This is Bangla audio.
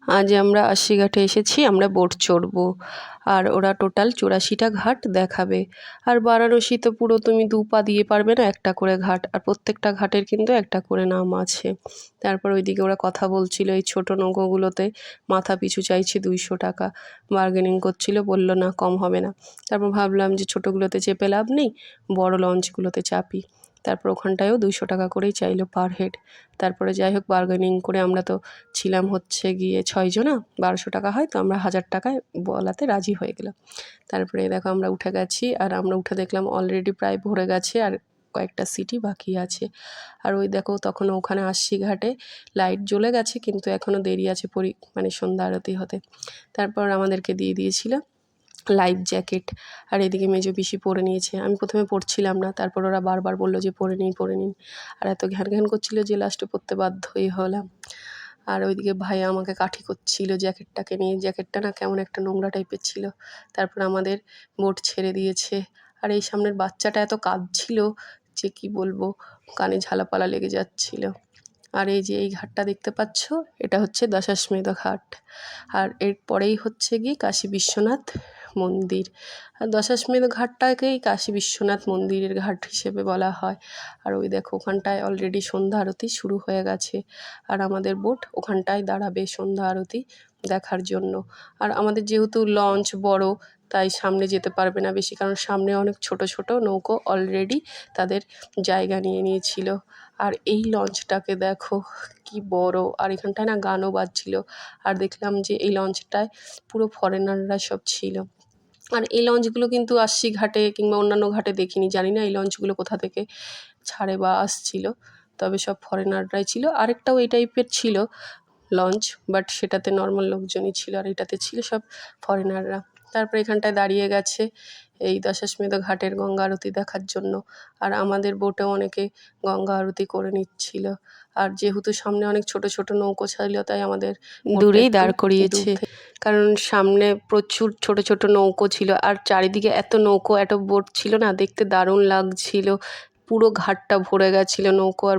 আজ আমরা আশিঘাটে এসেছি, আমরা বোট চড়বো। আর ওরা টোটাল 84টা ঘাট দেখাবে। আর বারাণসী তো পুরো তুমি 2 পা দিয়ে পারবে না, একটা করে ঘাট, আর প্রত্যেকটা ঘাটের কিন্তু একটা করে নাম আছে। তারপর ওইদিকে ওরা কথা বলছিল, এই ছোটো নৌকোগুলোতে মাথা পিছু চাইছে 200 টাকা। বার্গেনিং করছিল, বলল না কম হবে না। তারপর ভাবলাম যে ছোটোগুলোতে চেপে লাভ নেই, বড় লঞ্চগুলোতে চাপি। তারপর ওখানটায়ও 200 টাকা করেই চাইলো পার হেড। তারপরে যাই হোক বার্গেনিং করে আমরা তো ছিলাম হচ্ছে গিয়ে 6 জনা, 1200 টাকা হয়, তো আমরা 1000 টাকায় বলাতে রাজি হয়ে গেলাম। তারপরে দেখো আমরা উঠে গেছি, আর আমরা উঠে দেখলাম অলরেডি প্রায় ভরে গেছে আর কয়েকটা সিটই বাকি আছে। আর ওই দেখো তখন ওখানে আশি ঘাটে লাইট জ্বলে গেছে, কিন্তু এখনও দেরি আছে মানে সন্ধ্যা আরতি হতে। তারপর আমাদেরকে দিয়ে দিয়েছিল লাইফ জ্যাকেট, আর এদিকে মেজো পিসি পরে নিয়েছে। আমি প্রথমে পরছিলাম না, তারপর ওরা বারবার বললো যে পরে নিন পরে নিন, আর এত ঘ্যান ঘ্যান করছিল যে লাস্টে পরতে বাধ্যই হলাম। আর ওইদিকে ভাইয়া আমাকে কাঠি করছিল জ্যাকেটটাকে নিয়ে, জ্যাকেটটা না কেমন একটা নোংরা টাইপের ছিল। তারপর আমাদের বোট ছেড়ে দিয়েছে। আর এই সামনের বাচ্চাটা এত কাঁদছিল যে কি বলবো, কানে ঝালাপালা লেগে যাচ্ছিল। আর এই যে এই ঘাটটা দেখতে পাচ্ছ, এটা হচ্ছে দশাশ্বমেধ ঘাট। আর এর পরেই হচ্ছে গিয়ে কাশী বিশ্বনাথ মন্দির। আর দশাশ্বমেধ ঘাটটাকেই কাশী বিশ্বনাথ মন্দিরের ঘাট হিসেবে বলা হয়। আর ওই দেখো ওখানটায় অলরেডি সন্ধ্যা আরতি শুরু হয়ে গেছে, আর আমাদের বোট ওখানটায় দাঁড়াবে সন্ধ্যা আরতি দেখার জন্য। আর আমাদের যেহেতু লঞ্চ বড়, তাই সামনে যেতে পারবে না বেশি, কারণ সামনে অনেক ছোট ছোট নৌকো অলরেডি তাদের জায়গা নিয়ে নিয়েছিল। আর এই লঞ্চটাকে দেখো কি বড়, আর এখানটায় না গানও বাজছিল। আর দেখলাম যে এই লঞ্চটায় পুরো ফরেনাররা সব ছিল। আর এই লঞ্চগুলো কিন্তু আশি ঘাটে কিংবা অন্যান্য ঘাটে দেখিনি, জানি না এই লঞ্চগুলো কোথা থেকে ছাড়ে বা আসছিল, তবে সব ফরেনাররাই ছিল। আরেকটাও এই টাইপের ছিল লঞ্চ, বাট সেটাতে নর্মাল লোকজনই ছিল, আর এটাতে ছিল সব ফরেনাররা। তারপর এখানটায় দাঁড়িয়ে গেছে এই দশাশ্বমেধ ঘাটের গঙ্গা আরতি দেখার জন্য। আর আমাদের বোটেও অনেকে গঙ্গা আরতি করে নিচ্ছিল। আর যেহেতু সামনে অনেক ছোট ছোট নৌকো ছিল, তাই আমাদের দূরেই দাঁড় করিয়েছে, কারণ সামনে প্রচুর ছোট ছোট নৌকো ছিল। আর চারিদিকে এত নৌকো এত বোট ছিল না, দেখতে দারুণ লাগছিল। পুরো ঘাটটা ভরে গেছিলো নৌকো আর